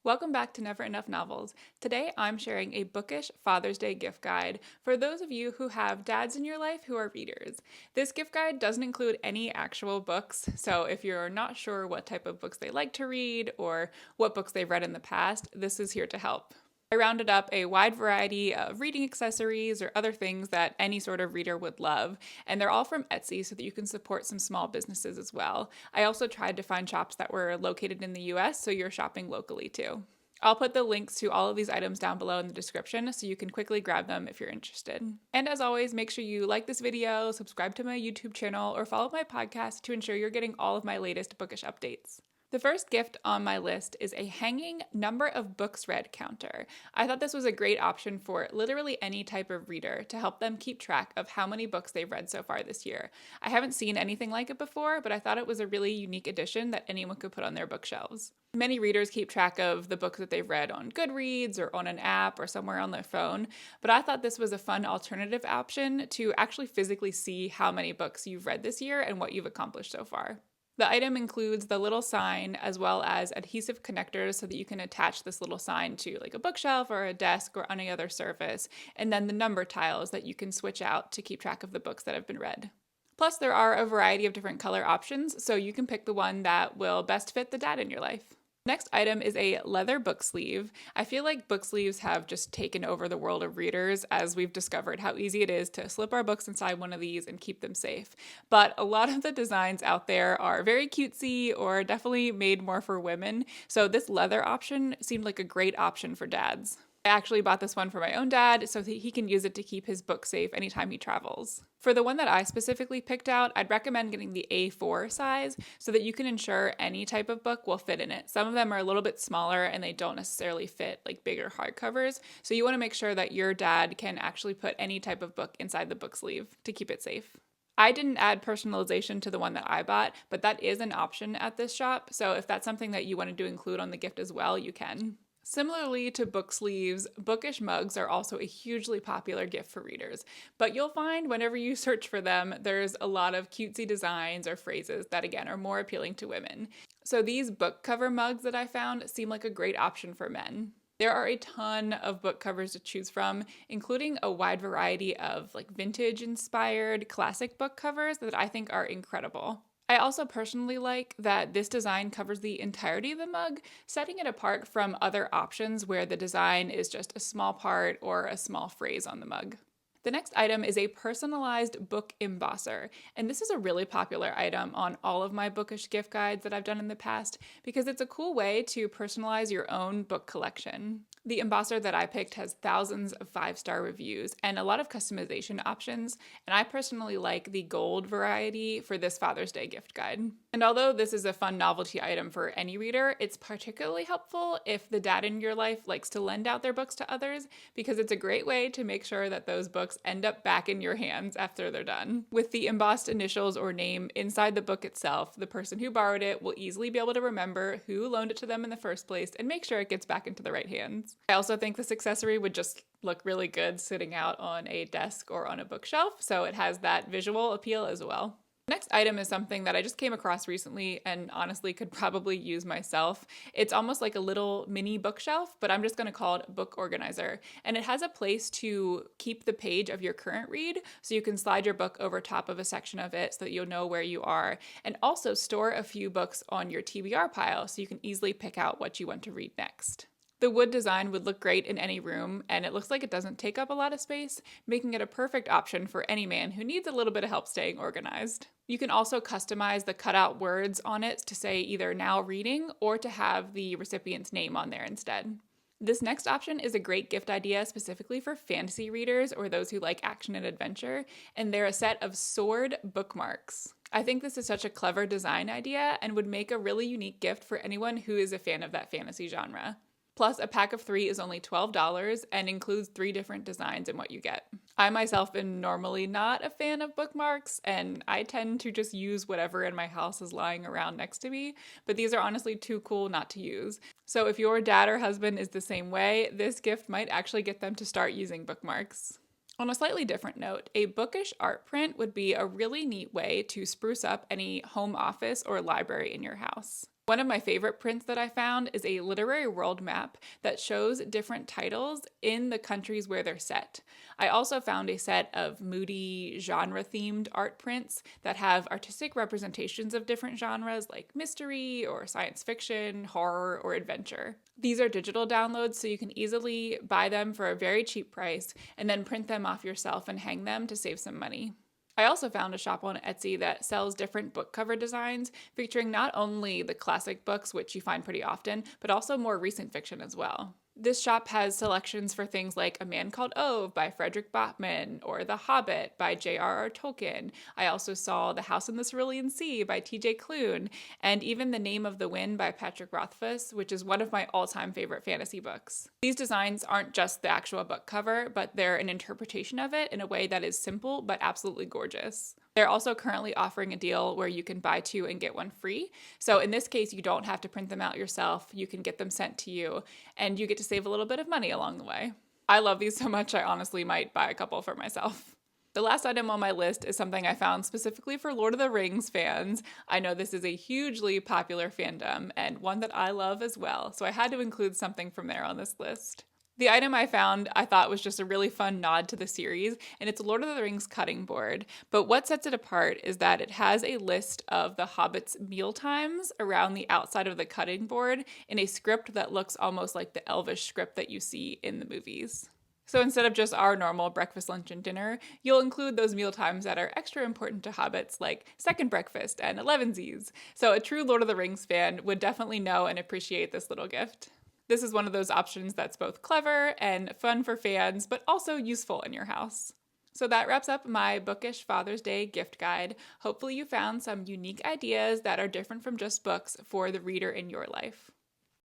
Welcome back to Never Enough Novels. Today I'm sharing a Bookish Father's Day gift guide for those of you who have dads in your life who are readers. This gift guide doesn't include any actual books, so if you're not sure what type of books they like to read or what books they've read in the past, this is here to help. I rounded up a wide variety of reading accessories or other things that any sort of reader would love, and they're all from Etsy so that you can support some small businesses as well. I also tried to find shops that were located in the US so you're shopping locally too. I'll put the links to all of these items down below in the description so you can quickly grab them if you're interested. And as always, make sure you like this video, subscribe to my YouTube channel, or follow my podcast to ensure you're getting all of my latest bookish updates. The first gift on my list is a hanging number of books read counter. I thought this was a great option for literally any type of reader to help them keep track of how many books they've read so far this year. I haven't seen anything like it before, but I thought it was a really unique addition that anyone could put on their bookshelves. Many readers keep track of the books that they've read on Goodreads or on an app or somewhere on their phone, but I thought this was a fun alternative option to actually physically see how many books you've read this year and what you've accomplished so far. The item includes the little sign as well as adhesive connectors so that you can attach this little sign to like a bookshelf or a desk or any other surface, and then the number tiles that you can switch out to keep track of the books that have been read. Plus, there are a variety of different color options, so you can pick the one that will best fit the dad in your life. Next item is a leather book sleeve. I feel like book sleeves have just taken over the world of readers as we've discovered how easy it is to slip our books inside one of these and keep them safe. But a lot of the designs out there are very cutesy or definitely made more for women, so this leather option seemed like a great option for dads. I actually bought this one for my own dad so that he can use it to keep his book safe anytime he travels. For the one that I specifically picked out, I'd recommend getting the A4 size so that you can ensure any type of book will fit in it. Some of them are a little bit smaller and they don't necessarily fit like bigger hardcovers, so you want to make sure that your dad can actually put any type of book inside the book sleeve to keep it safe. I didn't add personalization to the one that I bought, but that is an option at this shop, so if that's something that you wanted to include on the gift as well, you can. Similarly to book sleeves, bookish mugs are also a hugely popular gift for readers, but you'll find whenever you search for them, there's a lot of cutesy designs or phrases that again are more appealing to women. So these book cover mugs that I found seem like a great option for men. There are a ton of book covers to choose from, including a wide variety of like vintage inspired classic book covers that I think are incredible. I also personally like that this design covers the entirety of the mug, setting it apart from other options where the design is just a small part or a small phrase on the mug. The next item is a personalized book embosser, and this is a really popular item on all of my bookish gift guides that I've done in the past because it's a cool way to personalize your own book collection. The embosser that I picked has thousands of 5-star reviews and a lot of customization options, and I personally like the gold variety for this Father's Day gift guide. And although this is a fun novelty item for any reader, it's particularly helpful if the dad in your life likes to lend out their books to others because it's a great way to make sure that those books end up back in your hands after they're done. With the embossed initials or name inside the book itself, the person who borrowed it will easily be able to remember who loaned it to them in the first place and make sure it gets back into the right hands. I also think this accessory would just look really good sitting out on a desk or on a bookshelf, so it has that visual appeal as well. Next item is something that I just came across recently and honestly could probably use myself. It's almost like a little mini bookshelf, but I'm just going to call it a book organizer. And it has a place to keep the page of your current read, so you can slide your book over top of a section of it so that you'll know where you are, and also store a few books on your TBR pile so you can easily pick out what you want to read next. The wood design would look great in any room, and it looks like it doesn't take up a lot of space, making it a perfect option for any man who needs a little bit of help staying organized. You can also customize the cutout words on it to say either now reading or to have the recipient's name on there instead. This next option is a great gift idea specifically for fantasy readers or those who like action and adventure, and they're a set of sword bookmarks. I think this is such a clever design idea and would make a really unique gift for anyone who is a fan of that fantasy genre. Plus, a pack of 3 is only $12 and includes 3 different designs in what you get. I myself am normally not a fan of bookmarks, and I tend to just use whatever in my house is lying around next to me, but these are honestly too cool not to use. So if your dad or husband is the same way, this gift might actually get them to start using bookmarks. On a slightly different note, a bookish art print would be a really neat way to spruce up any home office or library in your house. One of my favorite prints that I found is a literary world map that shows different titles in the countries where they're set. I also found a set of moody, genre-themed art prints that have artistic representations of different genres like mystery or science fiction, horror, or adventure. These are digital downloads, so you can easily buy them for a very cheap price and then print them off yourself and hang them to save some money. I also found a shop on Etsy that sells different book cover designs featuring not only the classic books, which you find pretty often, but also more recent fiction as well. This shop has selections for things like A Man Called Ove by Frederick Bateman or The Hobbit by J.R.R. Tolkien. I also saw The House in the Cerulean Sea by T.J. Klune, and even The Name of the Wind by Patrick Rothfuss, which is one of my all-time favorite fantasy books. These designs aren't just the actual book cover, but they're an interpretation of it in a way that is simple but absolutely gorgeous. They're also currently offering a deal where you can buy 2 and get 1 free. So in this case, you don't have to print them out yourself. You can get them sent to you, and you get to save a little bit of money along the way. I love these so much, I honestly might buy a couple for myself. The last item on my list is something I found specifically for Lord of the Rings fans. I know this is a hugely popular fandom and one that I love as well, so I had to include something from there on this list. The item I found I thought was just a really fun nod to the series, and it's a Lord of the Rings cutting board. But what sets it apart is that it has a list of the Hobbit's meal times around the outside of the cutting board in a script that looks almost like the Elvish script that you see in the movies. So instead of just our normal breakfast, lunch, and dinner, you'll include those meal times that are extra important to hobbits, like second breakfast and elevensies. So a true Lord of the Rings fan would definitely know and appreciate this little gift. This is one of those options that's both clever and fun for fans, but also useful in your house. So that wraps up my Bookish Father's Day gift guide. Hopefully you found some unique ideas that are different from just books for the reader in your life.